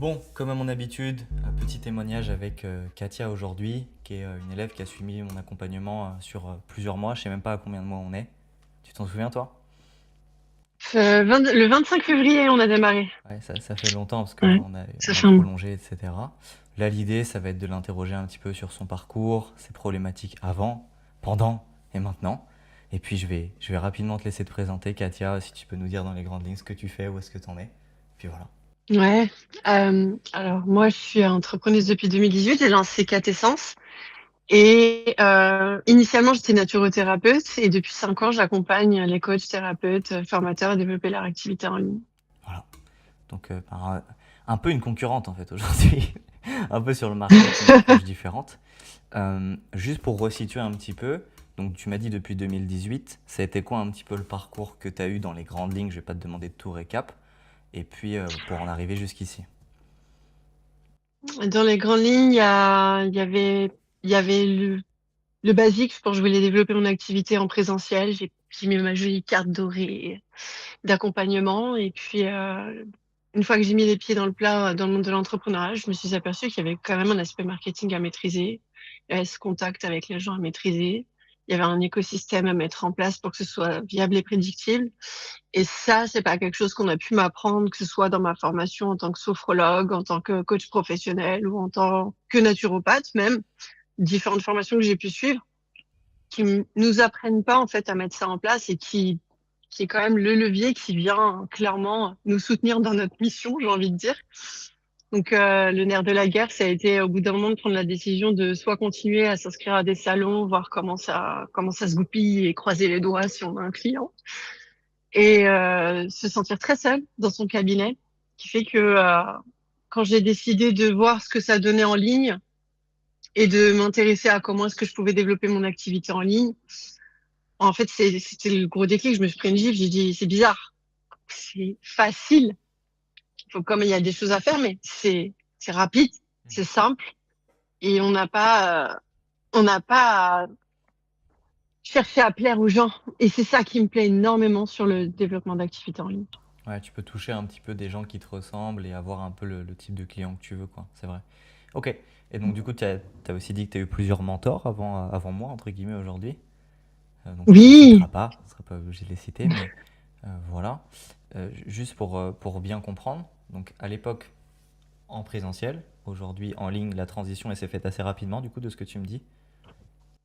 Bon, comme à mon habitude, un petit témoignage avec Katia aujourd'hui, qui est une élève qui a suivi mon accompagnement sur plusieurs mois. Je sais même pas à combien de mois on est. Tu t'en souviens, toi? Le 25 février, on a démarré. Ouais, ça fait longtemps parce Ouais, on ça a fait un... prolongé, etc. Là, l'idée, ça va être de l'interroger un petit peu sur son parcours, ses problématiques avant, pendant et maintenant. Et puis, je vais rapidement te laisser te présenter, Katia, si tu peux nous dire dans les grandes lignes ce que tu fais, où est-ce que tu en es. Puis voilà. Ouais. Alors, moi, je suis entrepreneuse depuis 2018. J'ai lancé KT Sens. Et initialement, j'étais naturothérapeute. Et depuis 5 ans, j'accompagne les coachs, thérapeutes, formateurs à développer leur activité en ligne. Voilà. Donc, un peu une concurrente en fait aujourd'hui. Un peu sur le marché avec une approche différente. Juste pour resituer un petit peu, donc tu m'as dit depuis 2018, ça a été quoi un petit peu le parcours que tu as eu dans les grandes lignes? Je vais pas te demander de tout récap. Et puis pour en arriver jusqu'ici. Dans les grandes lignes, il y avait le basique. Je pense que je voulais développer mon activité en présentiel. J'ai mis ma jolie carte dorée d'accompagnement. Et puis, une fois que j'ai mis les pieds dans le plat dans le monde de l'entrepreneuriat, je me suis aperçue qu'il y avait quand même un aspect marketing à maîtriser, ce contact avec les gens à maîtriser. Il y avait un écosystème à mettre en place pour que ce soit viable et prédictible. Et ça, c'est pas quelque chose qu'on a pu m'apprendre, que ce soit dans ma formation en tant que sophrologue, en tant que coach professionnel ou en tant que naturopathe même, différentes formations que j'ai pu suivre nous apprennent pas en fait à mettre ça en place et qui est quand même le levier qui vient clairement nous soutenir dans notre mission, j'ai envie de dire. Donc le nerf de la guerre, ça a été au bout d'un moment de prendre la décision de soit continuer à s'inscrire à des salons, voir comment ça se goupille et croiser les doigts si on a un client, et se sentir très seul dans son cabinet, qui fait que quand j'ai décidé de voir ce que ça donnait en ligne et de m'intéresser à comment est-ce que je pouvais développer mon activité en ligne, en fait, c'était le gros déclic. Je me suis pris une gifle. J'ai dit, c'est bizarre. C'est facile. Faut, comme il y a des choses à faire, mais c'est rapide, c'est simple. Et on n'a pas à chercher à plaire aux gens. Et c'est ça qui me plaît énormément sur le développement d'activités en ligne. Ouais, tu peux toucher un petit peu des gens qui te ressemblent et avoir un peu le type de client que tu veux, quoi. C'est vrai. Ok. Et donc, du coup, tu as aussi dit que tu as eu plusieurs mentors avant moi, entre guillemets, aujourd'hui. Donc, tu les Oui, citeras pas, tu ne seras pas obligé de les citer, mais voilà. Juste pour bien comprendre, donc à l'époque en présentiel, aujourd'hui en ligne, la transition elle s'est faite assez rapidement, du coup, de ce que tu me dis.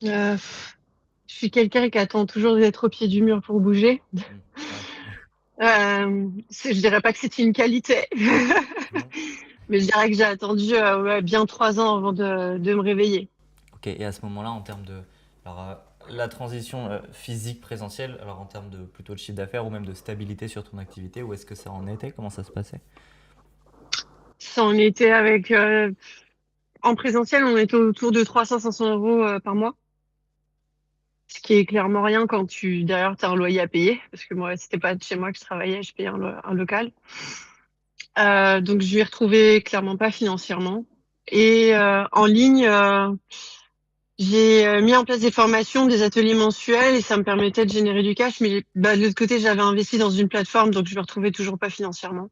euh, je suis quelqu'un qui attend toujours d'être au pied du mur pour bouger. Hmm. Ouais. Je dirais pas que c'est une qualité, Non. mais je dirais que j'ai attendu ouais, bien 3 ans avant de me réveiller. Ok, et à ce moment-là, en termes de. Alors, la transition physique présentielle, alors en termes de plutôt de chiffre d'affaires ou même de stabilité sur ton activité, où est-ce que ça en était? Comment ça se passait? Ça en était avec en présentiel, on était autour de 300-500 euros par mois, ce qui est clairement rien quand derrière, tu as un loyer à payer, parce que moi, c'était pas de chez moi que je travaillais, je payais un local. Donc, je lui ai retrouvé clairement pas financièrement. Et en ligne, j'ai mis en place des formations, des ateliers mensuels, et ça me permettait de générer du cash. Mais bah, de l'autre côté, j'avais investi dans une plateforme, donc je me retrouvais toujours pas financièrement.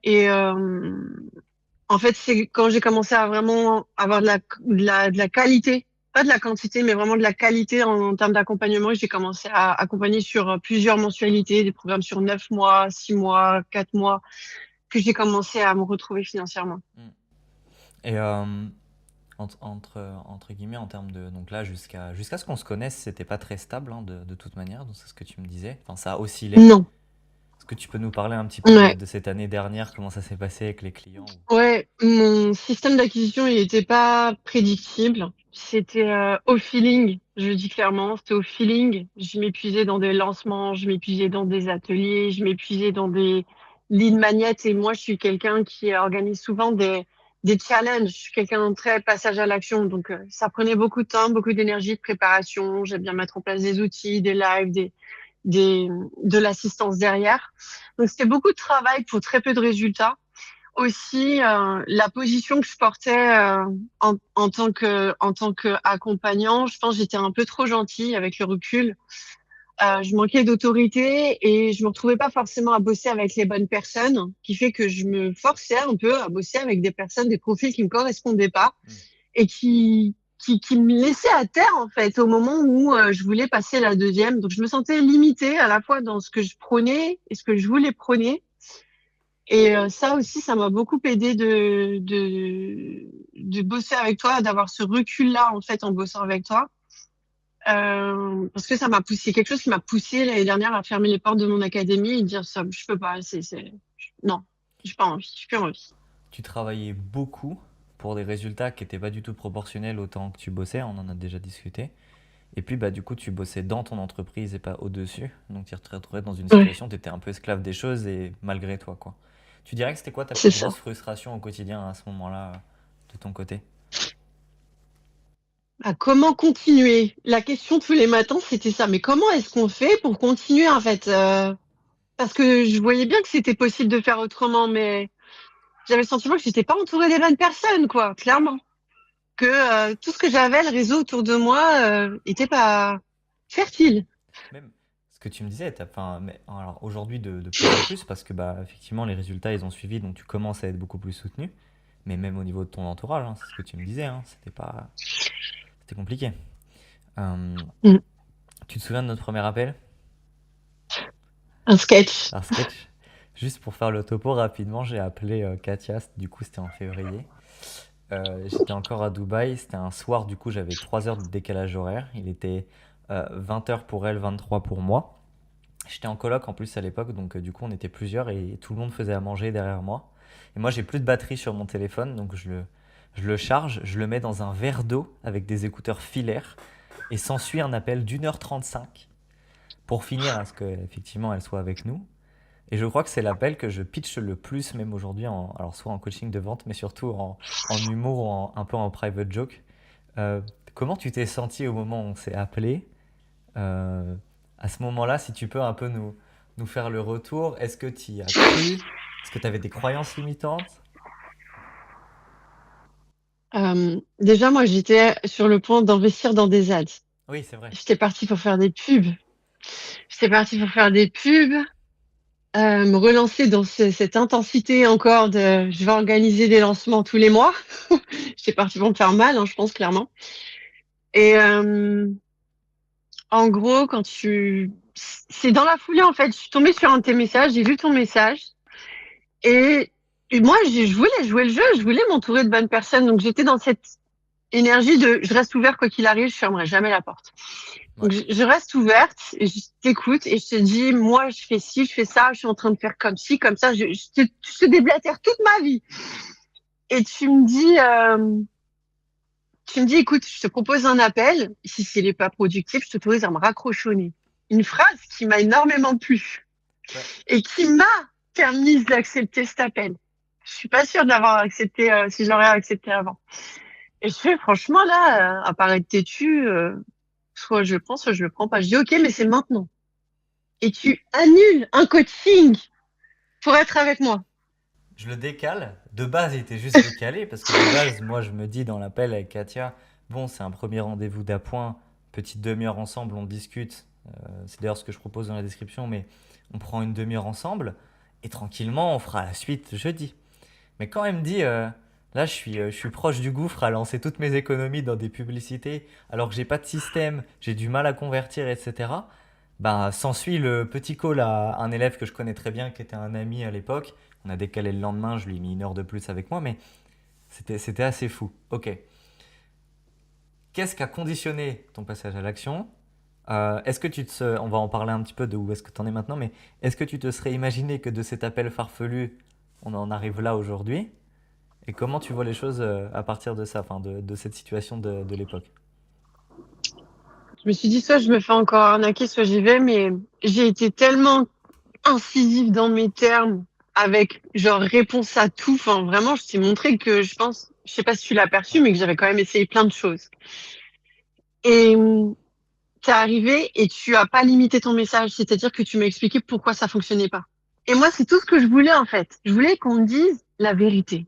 Et en fait, c'est quand j'ai commencé à vraiment avoir de la qualité, pas de la quantité, mais vraiment de la qualité en termes d'accompagnement, que j'ai commencé à accompagner sur plusieurs mensualités, des programmes sur 9 mois, 6 mois, 4 mois, que j'ai commencé à me retrouver financièrement. Hmm. Et entre guillemets, en termes de. Donc là, jusqu'à ce qu'on se connaisse, c'était pas très stable hein, de toute manière, donc c'est ce que tu me disais. Enfin, ça a oscillé. Non. Est-ce que tu peux nous parler un petit peu Ouais. de cette année dernière, comment ça s'est passé avec les clients? Ouais, mon système d'acquisition, il n'était pas prédictible. C'était au feeling, je le dis clairement, c'était au feeling. Je m'épuisais dans des lancements, je m'épuisais dans des ateliers, je m'épuisais dans des lead magnets. Et moi, je suis quelqu'un qui organise souvent des challenges. Je suis quelqu'un de très passage à l'action. Donc, ça prenait beaucoup de temps, beaucoup d'énergie, de préparation. J'aime bien mettre en place des outils, des lives, des, de l'assistance derrière. Donc, c'était beaucoup de travail pour très peu de résultats. Aussi, la position que je portais en tant que accompagnant, je pense que j'étais un peu trop gentille avec le recul. Je manquais d'autorité et je me retrouvais pas forcément à bosser avec les bonnes personnes, qui fait que je me forçais un peu à bosser avec des personnes, des profils qui me correspondaient pas Hmm. et qui me laissaient à terre en fait au moment où je voulais passer la deuxième. Donc je me sentais limitée à la fois dans ce que je prenais et ce que je voulais prôner. Et ça aussi, ça m'a beaucoup aidé de bosser avec toi, d'avoir ce recul-là en fait en bossant avec toi. Parce que ça m'a poussé, quelque chose qui m'a poussé l'année dernière à fermer les portes de mon académie et dire ça, je peux pas, non, j'ai pas envie, j'ai plus envie. Tu travaillais beaucoup pour des résultats qui n'étaient pas du tout proportionnels au temps que tu bossais, on en a déjà discuté. Et puis, bah, du coup, tu bossais dans ton entreprise et pas au-dessus. Donc, tu te retrouvais dans une Ouais, situation où tu étais un peu esclave des choses et malgré toi, quoi. Tu dirais que c'était quoi ta c'est plus ça. grosse frustration au quotidien à ce moment-là, de ton côté? Ah, comment continuer? La question tous les matins, c'était ça. Mais comment est-ce qu'on fait pour continuer en fait? Parce que je voyais bien que c'était possible de faire autrement, mais j'avais le sentiment que j'étais pas entourée des bonnes personnes, quoi, clairement. Que tout ce que j'avais, le réseau autour de moi, était pas fertile. Même ce que tu me disais, enfin, mais, alors aujourd'hui de plus en plus, parce que bah, effectivement, les résultats, ils ont suivi, donc tu commences à être beaucoup plus soutenu. Mais même au niveau de ton entourage, hein, c'est ce que tu me disais, hein, c'était compliqué. Euh, Mm. Tu te souviens de notre premier appel Un sketch. par sketch? Juste pour faire le topo rapidement, j'ai appelé Katia, du coup c'était en février. J'étais encore à Dubaï, c'était un soir, du coup j'avais 3 heures de décalage horaire. Il était 20 heures pour elle, 23 pour moi. J'étais en coloc en plus à l'époque, donc du coup on était plusieurs et tout le monde faisait à manger derrière moi. Et moi j'ai plus de batterie sur mon téléphone, donc je le charge, je le mets dans un verre d'eau avec des écouteurs filaires et s'ensuit un appel d'1h35 pour finir à ce qu'effectivement elle soit avec nous. Et je crois que c'est l'appel que je pitch le plus même aujourd'hui, alors soit en coaching de vente, mais surtout en humour, ou un peu en private joke. Euh, Comment tu t'es senti au moment où on s'est appelé? Euh, à ce moment-là, si tu peux un peu nous faire le retour, est-ce que tu y as cru? Est-ce que tu avais des croyances limitantes? Déjà, moi, j'étais sur le point d'investir dans des ads. Oui, c'est vrai. J'étais partie pour faire des pubs. J'étais partie pour faire des pubs, me relancer dans cette intensité encore de je vais organiser des lancements tous les mois. J'étais partie pour me faire mal, hein, je pense clairement. Et en gros, c'est dans la foulée en fait. Je suis tombée sur un de tes messages, j'ai vu ton message et, et moi, je voulais jouer le jeu, je voulais m'entourer de bonnes personnes. Donc j'étais dans cette énergie de je reste ouvert quoi qu'il arrive, je fermerai jamais la porte. Donc Ouais. je reste ouverte, et je t'écoute et je te dis, moi je fais ci, je fais ça, je suis en train de faire comme ci, comme ça, je te déblatère toute ma vie. Et tu me dis, écoute, je te propose un appel, si il n'est pas productif, je t'autorise à me raccrochonner. Une phrase qui m'a énormément plu Ouais. et qui m'a permis d'accepter cet appel. Je suis pas sûre de l'avoir accepté si je l'aurais accepté avant. Et je fais franchement là, à paraître têtu, soit je le prends, soit je le prends pas. Je dis ok, mais c'est maintenant. Et tu annules un coaching pour être avec moi. Je le décale. De base, il était juste décalé parce que de base, moi, je me dis dans l'appel avec Katia, bon, c'est un premier rendez-vous d'appoint, petite demi-heure ensemble, on discute. C'est d'ailleurs ce que je propose dans la description, mais on prend une demi-heure ensemble et tranquillement, on fera la suite jeudi. Mais quand elle me dit, là, je suis proche du gouffre à lancer toutes mes économies dans des publicités, alors que j'ai pas de système, j'ai du mal à convertir, etc. Bah, s'ensuit le petit call à un élève que je connais très bien, qui était un ami à l'époque. On a décalé le lendemain, je lui ai mis une heure de plus avec moi, mais c'était assez fou. Ok. Qu'est-ce qui a conditionné ton passage à l'action? Est-ce que on va en parler un petit peu de où est-ce que tu en es maintenant, mais est-ce que tu te serais imaginé que de cet appel farfelu, on en arrive là aujourd'hui? Et comment tu vois les choses à partir de ça, enfin de cette situation de l'époque? Je me suis dit, soit je me fais encore arnaquer, soit j'y vais, mais j'ai été tellement incisive dans mes termes, avec genre réponse à tout. Enfin, vraiment, je t'ai montré que je pense, je sais pas si tu l'as perçu, Ouais. mais que j'avais quand même essayé plein de choses. Et t'es arrivé et tu as pas limité ton message, c'est-à-dire que tu m'as expliqué pourquoi ça fonctionnait pas. Et moi, c'est tout ce que je voulais en fait. Je voulais qu'on me dise la vérité.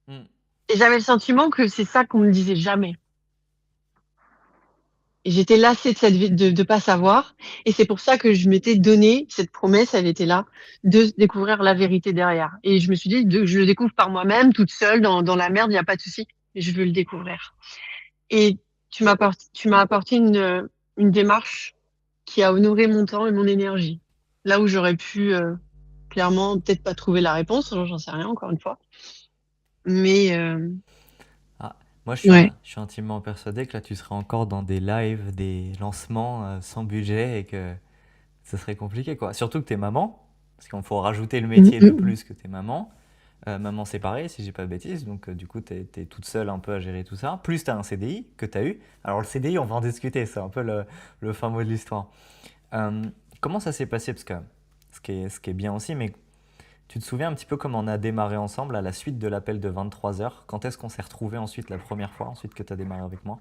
Hmm. Et j'avais le sentiment que c'est ça qu'on me disait jamais. Et j'étais lassée de pas savoir. Et c'est pour ça que je m'étais donné cette promesse, elle était là, de découvrir la vérité derrière. Et je me suis dit, je le découvre par moi-même, toute seule, dans la merde, il n'y a pas de souci. Je veux le découvrir. Et tu m'as apporté une démarche qui a honoré mon temps et mon énergie. Là où j'aurais pu, clairement, peut-être pas trouver la réponse, j'en sais rien, encore une fois. Mais, Ah, moi, ouais. je suis intimement persuadé que là, tu serais encore dans des lives, des lancements sans budget et que ce serait compliqué, quoi. Surtout que t'es maman, parce qu'il faut rajouter le Mm, métier de mm. plus que t'es maman. Maman séparée, si j'ai pas de bêtises, donc du coup, t'es toute seule un peu à gérer tout ça. Plus t'as un CDI que t'as eu. Alors, le CDI, on va en discuter, c'est un peu le fin mot de l'histoire. Euh, Comment ça s'est passé? Parce que ce qui est bien aussi, mais tu te souviens un petit peu comment on a démarré ensemble à la suite de l'appel de 23 heures? Quand est-ce qu'on s'est retrouvés ensuite la première fois, ensuite que tu as démarré avec moi?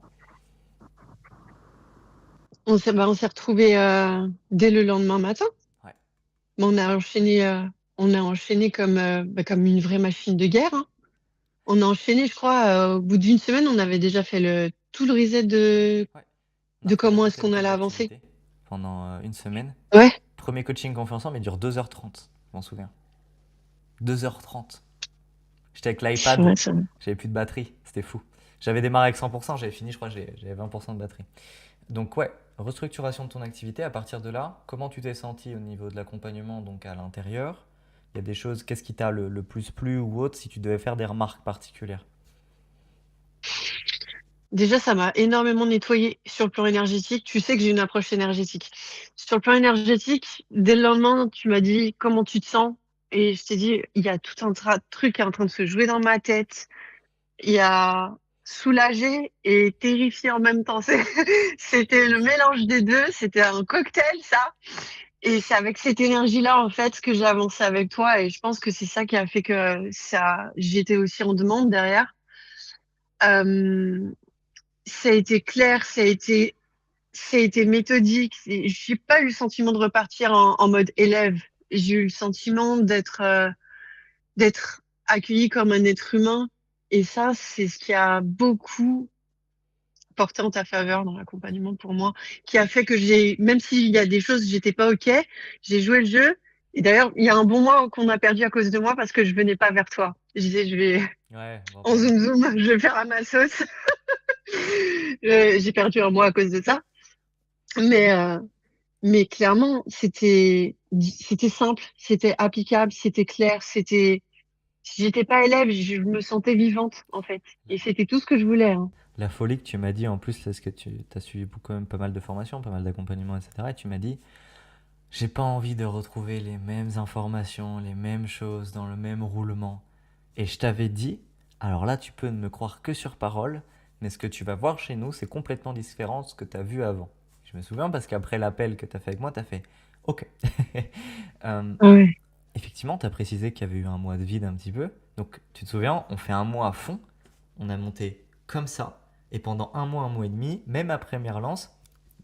On s'est retrouvés dès le lendemain matin. Ouais. Mais on a enchaîné comme, comme une vraie machine de guerre, hein. On a enchaîné, je crois, au bout d'une semaine, on avait déjà fait tout le reset Ouais. On a de comment est-ce représenté le qu'on plan allait avancer. d'activité pendant une semaine. Ouais. Premier coaching qu'on fait ensemble, il dure 2h30, je m'en souviens. 2h30. J'étais avec C'est l'iPad, vrai, ça. j'avais plus de batterie, c'était fou. J'avais démarré avec 100%, j'avais fini, je crois, j'avais 20% de batterie. Donc ouais, restructuration de ton activité. À partir de là, comment tu t'es senti au niveau de l'accompagnement donc à l'intérieur? Il y a des choses, qu'est-ce qui t'a le plus plu ou autre si tu devais faire des remarques particulières? Déjà, ça m'a énormément nettoyé sur le plan énergétique. Tu sais que j'ai une approche énergétique. Sur le plan énergétique, dès le lendemain, tu m'as dit comment tu te sens. Et je t'ai dit, il y a tout un truc qui est en train de se jouer dans ma tête. Il y a soulagé et terrifié en même temps. C'était le Magnifique. mélange des deux. C'était un cocktail, ça. Et c'est avec cette énergie-là, en fait, que j'ai avancé avec toi. Et je pense que c'est ça qui a fait que j'étais aussi en demande derrière. Euh, Ça a été clair, ça a été méthodique. J'ai pas eu le sentiment de repartir en mode élève. J'ai eu le sentiment d'être accueilli comme un être humain. Et ça, c'est ce qui a beaucoup porté en ta faveur dans l'accompagnement pour moi, qui a fait que même s'il y a des choses, j'étais pas OK, j'ai joué le jeu. Et d'ailleurs, il y a un bon mois qu'on a perdu à cause de moi parce que je venais pas vers toi. Je disais, je vais Ouais, on va en en parler. zoom zoom, je vais faire à ma sauce. J'ai perdu un mois à cause de ça. Mais, euh, mais clairement, c'était simple, c'était applicable, c'était clair, si j'étais pas élève, je me sentais vivante, en fait. Et c'était tout ce que je voulais, hein. La folie que tu m'as dit en plus, parce que tu as suivi quand même pas mal de formations, pas mal d'accompagnements, etc. Et tu m'as dit, j'ai pas envie de retrouver les mêmes informations, les mêmes choses dans le même roulement. Et je t'avais dit, alors là, tu peux ne me croire que sur parole, mais ce que tu vas voir chez nous, c'est complètement différent de ce que tu as vu avant. Je me souviens parce qu'après l'appel que tu as fait avec moi, tu as fait OK. Euh, Ouais. Effectivement, tu as précisé qu'il y avait eu un mois de vide un petit peu. Donc, tu te souviens, on fait un mois à fond, on a monté comme ça, et pendant un mois et demi, même après mes relances,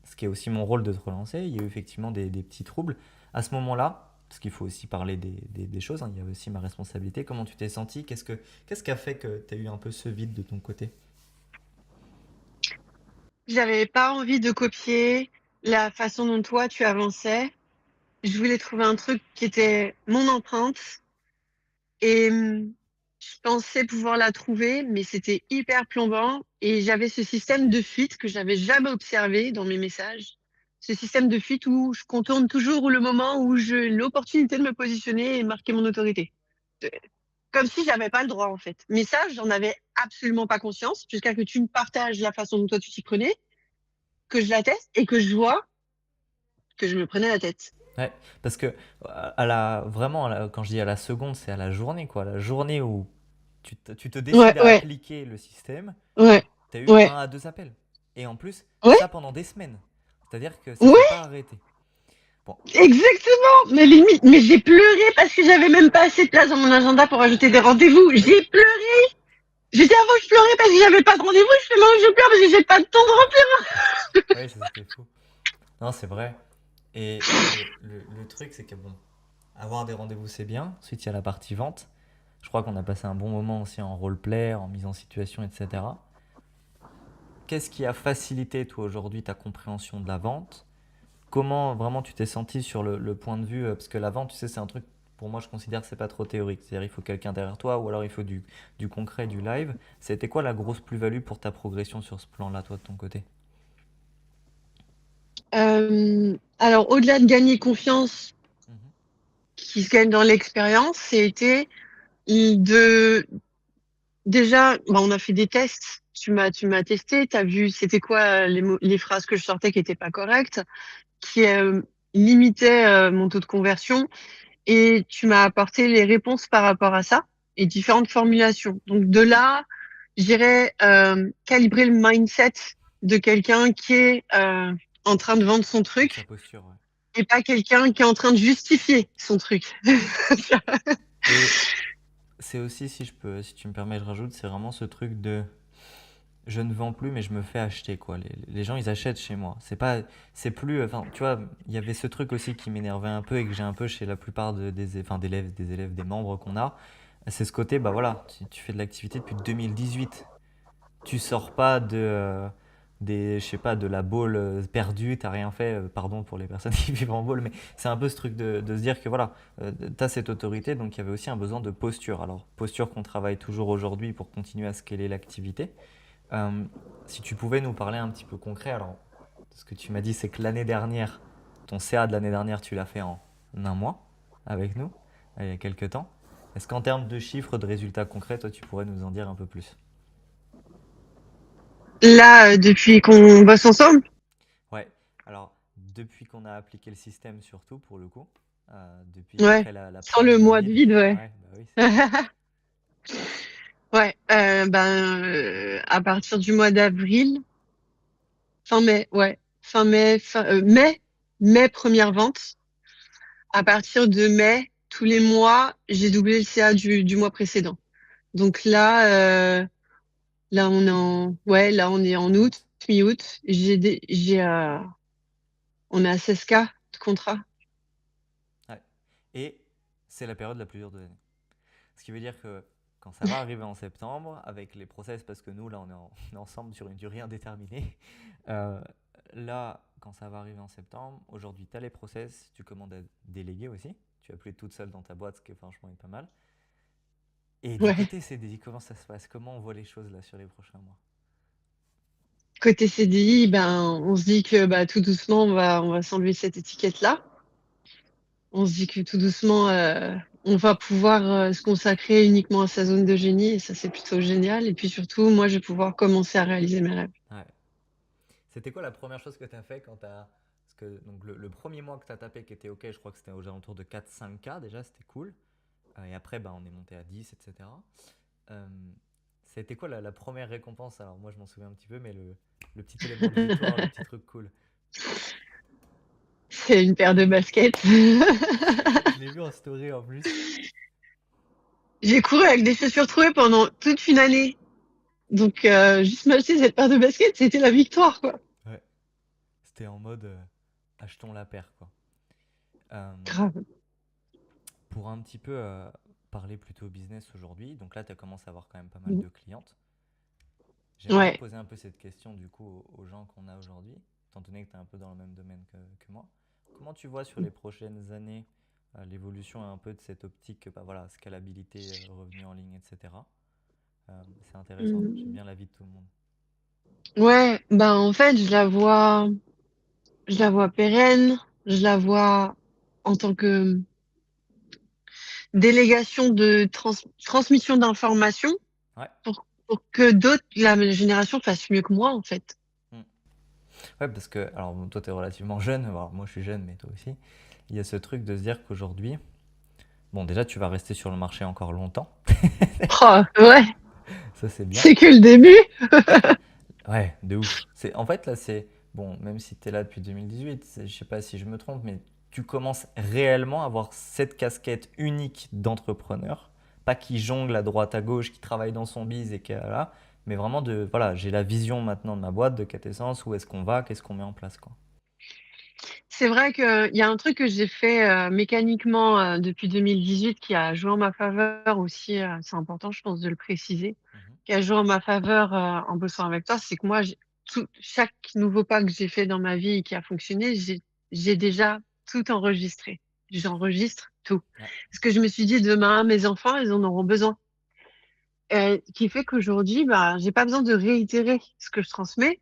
ce qui est aussi mon rôle de te relancer, il y a eu effectivement des petits troubles. À ce moment-là, parce qu'il faut aussi parler des choses, hein, il y a aussi ma responsabilité. Comment tu t'es senti? Qu'est-ce qui a fait que tu as eu un peu ce vide de ton côté? J'avais pas envie de copier la façon dont toi tu avançais. Je voulais trouver un truc qui était mon empreinte et je pensais pouvoir la trouver, mais c'était hyper plombant et j'avais ce système de fuite que j'avais jamais observé dans mes messages. Ce système de fuite où je contourne toujours le moment où j'ai l'opportunité de me positionner et marquer mon autorité. Comme si j'avais pas le droit en fait. Mais ça, j'en avais absolument pas conscience jusqu'à que tu me partages la façon dont toi tu t'y prenais, que je la teste et que je vois que je me prenais la tête. Ouais, parce que vraiment, quand je dis à la seconde, c'est à la journée, quoi. La journée où tu te Ouais, décides à ouais, appliquer le système, ouais, tu as eu ouais, un à deux appels. Et en plus, ouais, ça pendant des semaines. C'est-à-dire que ça s'est ouais, pas arrêté. Bon, exactement. Mais limite, mais j'ai pleuré parce que j'avais même pas assez de place dans mon agenda pour ajouter des rendez-vous. oui, J'ai pleuré. J'étais avant, je pleurais parce que j'avais pas de rendez-vous. Je fais non, je pleure parce que j'ai pas de temps de remplir. oui, ça c'était fou. Non, c'est vrai. Et le truc, c'est que bon, avoir des rendez-vous, c'est bien. Ensuite, il y a la partie vente. Je crois qu'on a passé un bon moment aussi en roleplay, en mise en situation, etc. qu'est-ce qui a facilité, toi, aujourd'hui, ta compréhension de la vente? Comment vraiment tu t'es senti sur le point de vue, parce que la vente, tu sais, c'est un truc, pour moi, je considère que c'est pas trop théorique. C'est-à-dire, il faut quelqu'un derrière toi ou alors il faut du concret, du live. C'était quoi la grosse plus-value pour ta progression sur ce plan-là, toi, de ton côté? Alors, au-delà de gagner confiance, Mhm. qui se gagne dans l'expérience, c'était de déjà, on a fait des tests. Tu m'as testé, tu as vu c'était quoi les phrases que je sortais qui étaient pas correctes, qui limitaient mon taux de conversion, et tu m'as apporté les réponses par rapport à ça et différentes formulations. Donc de là, j'irais calibrer le mindset de quelqu'un qui est en train de vendre son Donc sa truc posture, ouais. et pas quelqu'un qui est en train de justifier son truc. Et c'est aussi, si je peux, si tu me permets, je rajoute, c'est vraiment ce truc de je ne vends plus, mais je me fais acheter, quoi. Les gens, ils achètent chez moi. C'est pas, c'est plus, enfin, tu vois, il y avait ce truc aussi qui m'énervait un peu et que j'ai un peu chez la plupart enfin, d'élèves, des membres qu'on a. C'est ce côté, bah voilà, tu fais de l'activité depuis 2018. Tu sors pas je sais pas, de la boule perdue, t'as rien fait, pardon pour les personnes qui vivent en boule, mais c'est un peu ce truc de se dire que voilà, t'as cette autorité, donc il y avait aussi un besoin de posture. Alors, posture qu'on travaille toujours aujourd'hui pour continuer à scaler l'activité. Euh, Si tu pouvais nous parler un petit peu concret, alors, ce que tu m'as dit, c'est que l'année dernière, ton CA de l'année dernière, tu l'as fait en un mois avec nous, il y a quelques temps. Est-ce qu'en termes de chiffres, de résultats concrets, toi, tu pourrais nous en dire un peu plus? Là, depuis qu'on bosse ensemble, Ouais, alors depuis qu'on a appliqué le système surtout pour le coup, depuis ouais, après la sans période le mois de Covid, vide, ouais. ouais, bah oui, c'est ça. Ouais, à partir du mois d'avril, fin mai, ouais, fin mai, mai première vente. À partir de mai, tous les mois, j'ai doublé le CA du mois précédent. Donc là là on est en août, mi-août. On est à 16K de contrat. Ouais. Et c'est la période la plus dure de l'année. Ce qui veut dire que quand ça va arriver en septembre, avec les process, parce que nous, là, on est ensemble sur une durée indéterminée, euh, là, quand ça va arriver en septembre, aujourd'hui, tu as les process, tu commandes à déléguer aussi, tu vas plus être toute seule dans ta boîte, ce qui franchement est pas mal. Et du Ouais. côté CDI, comment ça se passe? Comment on voit les choses là sur les prochains mois? Côté CDI, on se dit que tout doucement, on va s'enlever cette étiquette-là. On se dit que tout doucement, on va pouvoir se consacrer uniquement à sa zone de génie, et ça, c'est plutôt génial. Et puis surtout, moi, je vais pouvoir commencer à réaliser mes rêves. Ouais. C'était quoi la première chose que tu as fait quand tu as. Parce que donc, le premier mois que tu as tapé qui était OK, je crois que c'était aux alentours de 4-5K déjà, c'était cool. Et après, bah, on est monté à 10, etc. Euh, C'était quoi la première récompense? Alors, moi, je m'en souviens un petit peu, mais le petit élément de victoire, le petit truc cool. C'est une paire de baskets. Je l'ai vu en story en plus. J'ai couru avec des chaussures trouées pendant toute une année. Donc, juste m'acheter cette paire de baskets, c'était la victoire, quoi. Ouais. C'était en mode achetons la paire, quoi. Euh, Grave. pour un petit peu parler plutôt business aujourd'hui, donc là, tu as commencé à avoir quand même pas mal de clientes. J'aime bien Ouais. poser un peu cette question du coup aux gens qu'on a aujourd'hui, étant donné que tu es un peu dans le même domaine que moi. Comment tu vois sur les prochaines années l'évolution un peu de cette optique, bah voilà, scalabilité, revenu en ligne, etc. C'est intéressant, j'aime Mm. bien l'avis de tout le monde. Ouais, en fait, je la vois pérenne, je la vois en tant que délégation de transmission d'informations Ouais. pour que d'autres, la génération, fassent mieux que moi, en fait. Mm. Ouais, parce que, alors toi tu es relativement jeune, alors, moi je suis jeune, mais toi aussi. Il y a ce truc de se dire qu'aujourd'hui, bon déjà tu vas rester sur le marché encore longtemps, Oh, ouais, ça c'est bien. c'est que le début. Ouais, de ouf. En fait, là, bon, même si tu es là depuis 2018, je sais pas si je me trompe, mais tu commences réellement à avoir cette casquette unique d'entrepreneur. Pas qui jongle à droite à gauche, qui travaille dans son biz et qui est là, mais vraiment voilà, j'ai la vision maintenant de ma boîte, de Quatessence, où est-ce qu'on va, qu'est-ce qu'on met en place, quoi. C'est vrai qu'il y a un truc que j'ai fait mécaniquement depuis 2018 qui a joué en ma faveur aussi, c'est important, je pense, de le préciser, Mhm. qui a joué en ma faveur en bossant avec toi, c'est que moi, chaque nouveau pas que j'ai fait dans ma vie et qui a fonctionné, j'ai déjà tout enregistré. J'enregistre tout. Ouais. Parce que je me suis dit, demain, mes enfants, ils en auront besoin. Qui fait qu'aujourd'hui, bah, j'ai pas besoin de réitérer ce que je transmets.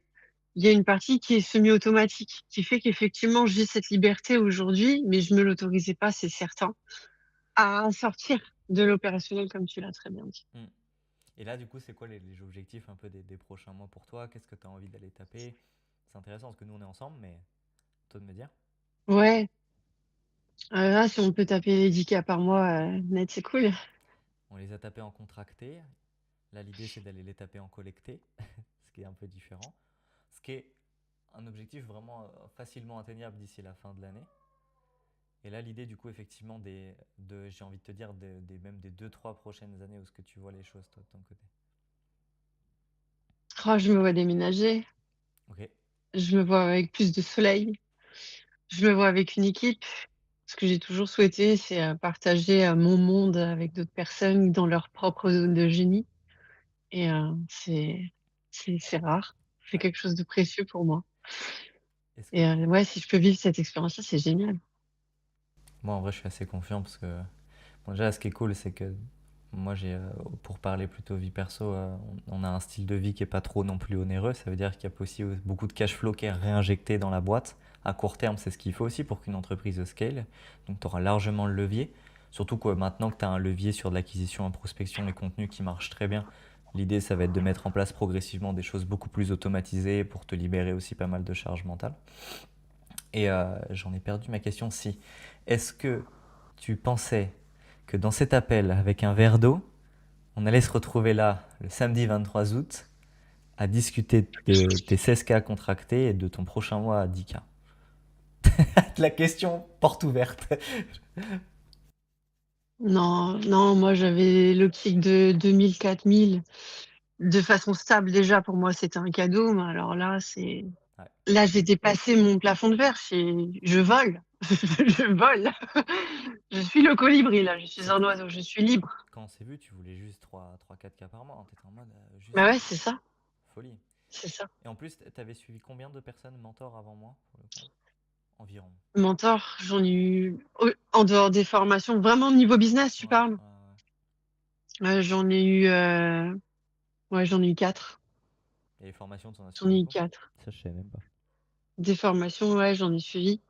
Il y a une partie qui est semi-automatique, qui fait qu'effectivement, j'ai cette liberté aujourd'hui, mais je me l'autorisais pas, c'est certain, à sortir de l'opérationnel, comme tu l'as très bien dit. Mm. Et là, du coup, c'est quoi les objectifs un peu des prochains mois pour toi? Qu'est-ce que tu as envie d'aller taper? C'est intéressant parce que nous, on est ensemble, mais toi de me dire. Ouais, là, si on peut taper les 10 k par mois, net, c'est cool. On les a tapés en contracté. Là, l'idée, c'est d'aller les taper en collecté, ce qui est un peu différent. Ce qui est un objectif vraiment facilement atteignable d'ici la fin de l'année. Et là, l'idée, du coup, effectivement, j'ai envie de te dire, même des 2-3 prochaines années, où est-ce que tu vois les choses, toi, de ton côté? Oh, je me vois déménager. Ok. Je me vois avec plus de soleil. Je me vois avec une équipe. Ce que j'ai toujours souhaité, c'est partager mon monde avec d'autres personnes dans leur propre zone de génie. Et c'est rare. C'est quelque chose de précieux pour moi. Est-ce que Et ouais, si je peux vivre cette expérience-là, c'est génial. moi, en vrai, je suis assez confiant parce que bon, déjà, ce qui est cool, c'est que moi, pour parler plutôt vie perso, on a un style de vie qui est pas trop non plus onéreux. Ça veut dire qu'il y a aussi beaucoup de cash flow qui est réinjecté dans la boîte. À court terme, c'est ce qu'il faut aussi pour qu'une entreprise scale. Donc, tu auras largement le levier. Surtout que maintenant que tu as un levier sur de l'acquisition en prospection et contenu qui marche très bien, l'idée, ça va être de mettre en place progressivement des choses beaucoup plus automatisées pour te libérer aussi pas mal de charge mentale. Et j'en ai perdu ma question. Si, est-ce que tu pensais que dans cet appel avec un verre d'eau, on allait se retrouver là le samedi 23 août à discuter de tes 16K contractés et de ton prochain mois à 10K? La question porte ouverte. Non, non, moi j'avais l'optique de 2000, 4000 de façon stable déjà. Pour moi, c'était un cadeau. Mais alors là, Ouais. là, j'ai dépassé mon plafond de verre. Je vole, je vole. Je suis le colibri là. Je suis un Surtout, oiseau. Je suis libre. quand on s'est vu, tu voulais juste 3-4K par mois. T'étais en mode Bah juste ouais, c'est ça, folie. c'est ça. Et en plus, t'avais suivi combien de personnes mentors avant moi, pour le coup? Environ. Mentor, j'en ai eu en dehors des formations. Vraiment niveau business, tu Ouais, parles? ouais, ouais. J'en ai eu, ouais, j'en ai eu 4. Et les formations, t'en as J'en suivi ai eu beaucoup? 4. Ça, je savais même pas. Des formations, ouais, j'en ai suivi.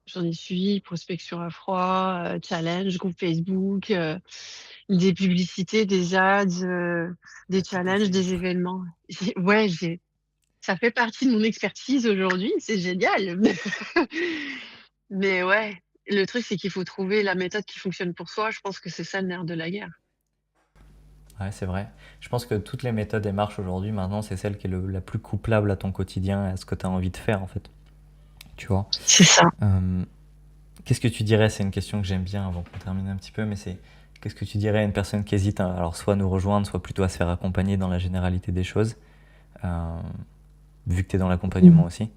J'en ai suivi, prospection à froid, challenge, groupe Facebook, des publicités, des ads, des T'as tout challenges, essayé, des quoi. événements. Ouais, ça fait partie de mon expertise aujourd'hui, c'est génial. Mais ouais, le truc, c'est qu'il faut trouver la méthode qui fonctionne pour soi. Je pense que c'est ça le nerf de la guerre. Ouais, c'est vrai. Je pense que toutes les méthodes et marches aujourd'hui, maintenant, c'est celle qui est la plus couplable à ton quotidien et à ce que tu as envie de faire, en fait. Tu vois. C'est ça. Euh, Qu'est-ce que tu dirais? C'est une question que j'aime bien avant qu'on termine un petit peu, mais c'est qu'est-ce que tu dirais à une personne qui hésite, alors soit à nous rejoindre, soit plutôt à se faire accompagner dans la généralité des choses, euh, vu que tu es dans l'accompagnement Mm. aussi.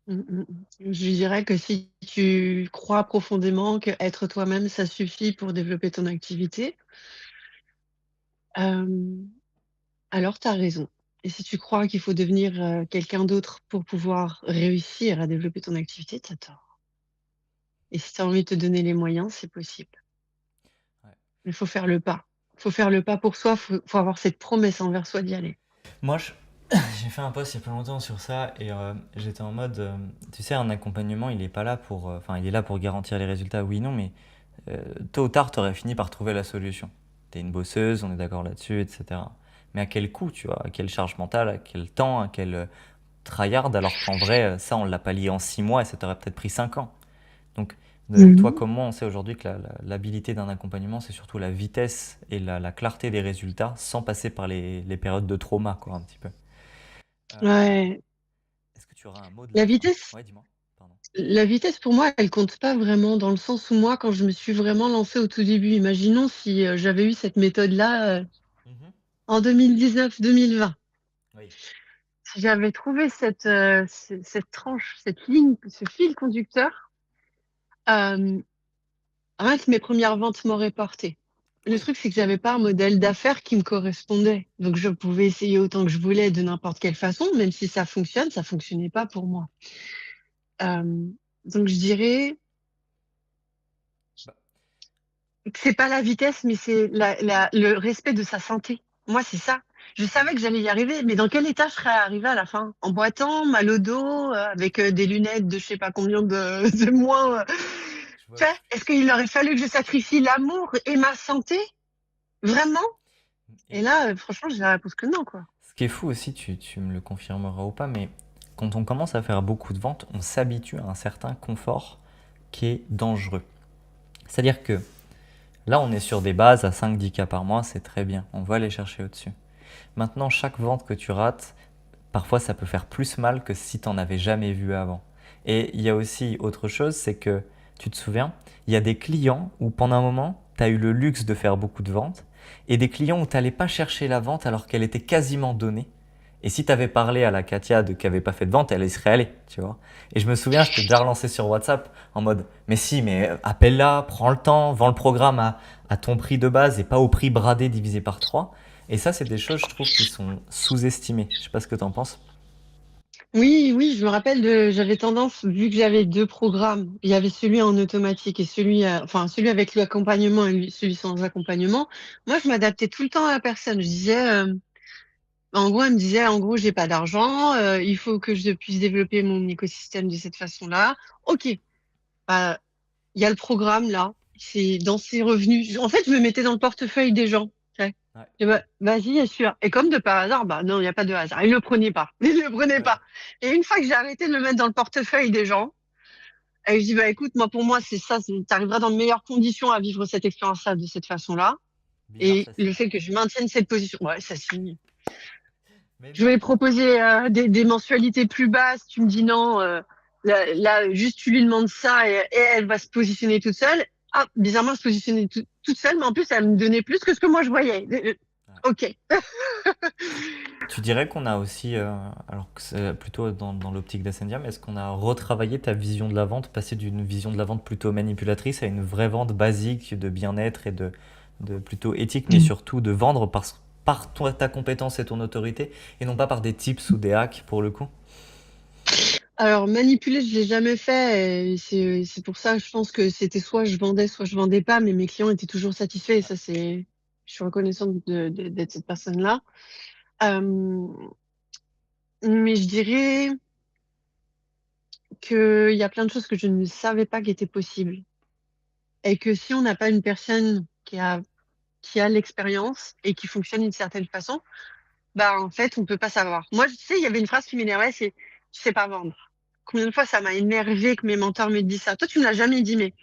Je dirais que si tu crois profondément que être toi-même, ça suffit pour développer ton activité, euh, alors tu as raison. Et si tu crois qu'il faut devenir quelqu'un d'autre pour pouvoir réussir à développer ton activité, tu as tort. Et si tu as envie de te donner les moyens, c'est possible. Ouais. Il faut faire le pas. Il faut faire le pas pour soi, faut avoir cette promesse envers soi d'y aller. Moi, j'ai fait un post il y a pas longtemps sur ça et j'étais en mode, tu sais, un accompagnement, il est pas là pour, enfin, il est là pour garantir les résultats, oui, non, mais tôt ou tard, tu aurais fini par trouver la solution. Tu es une bosseuse, on est d'accord là-dessus, etc. Mais à quel coût, tu vois? À quelle charge mentale, à quel temps, à quel tryhard, alors qu'en vrai, ça, on l'a pas lié en 6 mois et ça t'aurait peut-être pris 5 ans. Donc, toi Mhm. comme moi, on sait aujourd'hui que l'habilité d'un accompagnement, c'est surtout la vitesse et la clarté des résultats sans passer par les périodes de trauma, quoi, un petit peu. Euh, Ouais. Est-ce que tu auras un mot de La la fin? vitesse, Ouais, dis-moi. Pardon. la vitesse pour moi, elle compte pas vraiment dans le sens où moi, quand je me suis vraiment lancée au tout début, imaginons si j'avais eu cette méthode-là Mhm. en 2019-2020. Oui. Si j'avais trouvé cette tranche, cette ligne, ce fil conducteur, euh, rien que mes premières ventes m'auraient porté. le truc, c'est que j'avais pas un modèle d'affaires qui me correspondait. Donc, je pouvais essayer autant que je voulais de n'importe quelle façon, même si ça fonctionne, ça fonctionnait pas pour moi. Donc, je dirais Bah, que c'est pas la vitesse, mais c'est le respect de sa santé. Moi, c'est ça. Je savais que j'allais y arriver, mais dans quel état je serais arrivée à la fin? En boitant, mal au dos, avec des lunettes de je sais pas combien de moins. je vois. Tu sais, est-ce qu'il aurait fallu que je sacrifie l'amour et ma santé? Vraiment? Et Et là, franchement, j'ai la réponse que non, quoi. ce qui est fou aussi, tu me le confirmeras ou pas, mais quand on commence à faire beaucoup de ventes, on s'habitue à un certain confort qui est dangereux. C'est-à-dire que là, on est sur des bases à 5-10 cas par mois, c'est très bien, on va aller chercher au-dessus. Maintenant, chaque vente que tu rates, parfois ça peut faire plus mal que si tu n'en avais jamais vu avant. Et il y a aussi autre chose, c'est que, tu te souviens, il y a des clients où pendant un moment, tu as eu le luxe de faire beaucoup de ventes, et des clients où tu n'allais pas chercher la vente alors qu'elle était quasiment donnée. Et si tu avais parlé à la Katia qui n'avait pas fait de vente, elle y serait allée, tu vois. Et je me souviens, je t'ai déjà relancé sur WhatsApp en mode, mais si, mais appelle-la, prends le temps, vends le programme à ton prix de base et pas au prix bradé divisé par 3. Et ça, c'est des choses, je trouve, qui sont sous-estimées. Je sais pas ce que tu en penses. Oui, oui, je me rappelle j'avais tendance, vu que j'avais deux programmes, il y avait celui en automatique et enfin, celui avec l'accompagnement et celui sans accompagnement. Moi, je m'adaptais tout le temps à la personne. Je disais, en gros, elle me disait, en gros, j'ai pas d'argent, il faut que je puisse développer mon écosystème de cette façon-là. Ok, bah, il y a le programme là, c'est dans ses revenus. En fait, je me mettais dans le portefeuille des gens. Tu sais. Ouais, Et bah, vas-y, assure. Et comme de par hasard, bah non, il n'y a pas de hasard. Il le prenait pas. Il le prenait ouais. pas. Et une fois que j'ai arrêté de le mettre dans le portefeuille des gens, et je dis, bah écoute, moi pour moi, c'est ça, tu arriveras dans de meilleures conditions à vivre cette expérience-là de cette façon-là. Bizarre, Et ça le signe. fait que je maintienne cette position, ouais, ça signe. Mais Je vais non. proposer des mensualités plus basses. Tu me dis non. Là, juste tu lui demandes ça et elle va se positionner toute seule. Ah, bizarrement, elle se positionnait toute seule, mais en plus, elle me donnait plus que ce que moi je voyais. Ouais. Ok. Tu dirais qu'on a aussi, alors que c'est plutôt dans l'optique d'Ascendia, mais est-ce qu'on a retravaillé ta vision de la vente, passé d'une vision de la vente plutôt manipulatrice à une vraie vente basique de bien-être et de plutôt éthique, mais surtout de vendre ta compétence et ton autorité, et non pas par des tips ou des hacks pour le coup? Alors, manipuler, je l'ai jamais fait. Et c'est pour ça, je pense que c'était soit je vendais pas, mais mes clients étaient toujours satisfaits. Et ça, je suis reconnaissante d'être cette personne-là. Euh, mais je dirais qu'il y a plein de choses que je ne savais pas qui étaient possibles. Et que si on n'a pas une personne qui a l'expérience et qui fonctionne d'une certaine façon, bah, en fait, on peut pas savoir. Moi, tu sais, il y avait une phrase qui m'énervait, c'est, tu sais pas vendre. Combien de fois ça m'a énervé que mes mentors me disent ça? Toi, tu me l'as jamais dit, mais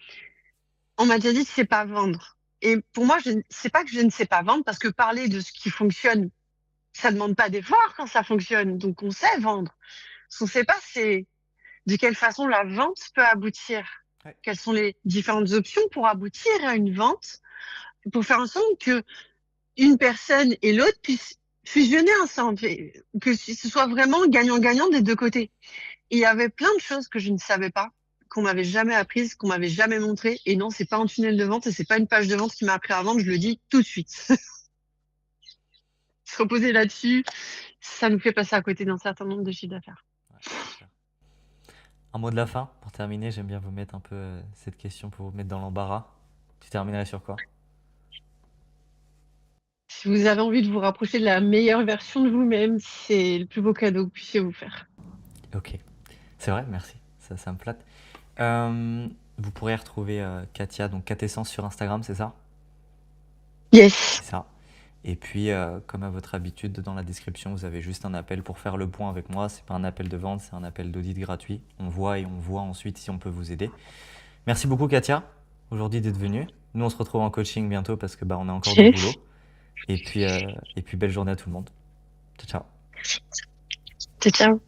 on m'a déjà dit, tu sais pas vendre. Et pour moi, c'est pas que je ne sais pas vendre parce que parler de ce qui fonctionne, ça demande pas d'effort quand ça fonctionne. Donc, on sait vendre. Ce qu'on sait pas, c'est de quelle façon la vente peut aboutir. Ouais. Quelles sont les différentes options pour aboutir à une vente, pour faire en sorte que une personne et l'autre puissent fusionner ensemble, que ce soit vraiment gagnant-gagnant des deux côtés. Et il y avait plein de choses que je ne savais pas, qu'on m'avait jamais apprises, qu'on m'avait jamais montré. Et non, c'est pas un tunnel de vente et c'est pas une page de vente qui m'a appris à vendre, je le dis tout de suite. Se reposer là-dessus, ça nous fait passer à côté d'un certain nombre de chiffres d'affaires. Ouais, c'est clair. Un mot de la fin, pour terminer, j'aime bien vous mettre un peu cette question pour vous mettre dans l'embarras. Tu terminerais sur quoi? Si vous avez envie de vous rapprocher de la meilleure version de vous-même, c'est le plus beau cadeau que vous puissiez vous faire. Ok, c'est vrai, merci, ça me flatte. Euh, Vous pourrez retrouver Katia, donc Katessence sur Instagram, c'est ça? Yes. C'est ça. Et puis, comme à votre habitude, dans la description, vous avez juste un appel pour faire le point avec moi. C'est pas un appel de vente, c'est un appel d'audit gratuit. On voit et on voit ensuite si on peut vous aider. Merci beaucoup, Katia, aujourd'hui d'être venue. Nous, on se retrouve en coaching bientôt parce que bah, on a encore du boulot. Yes. Et puis, belle journée à tout le monde. Ciao, ciao. Ciao, ciao.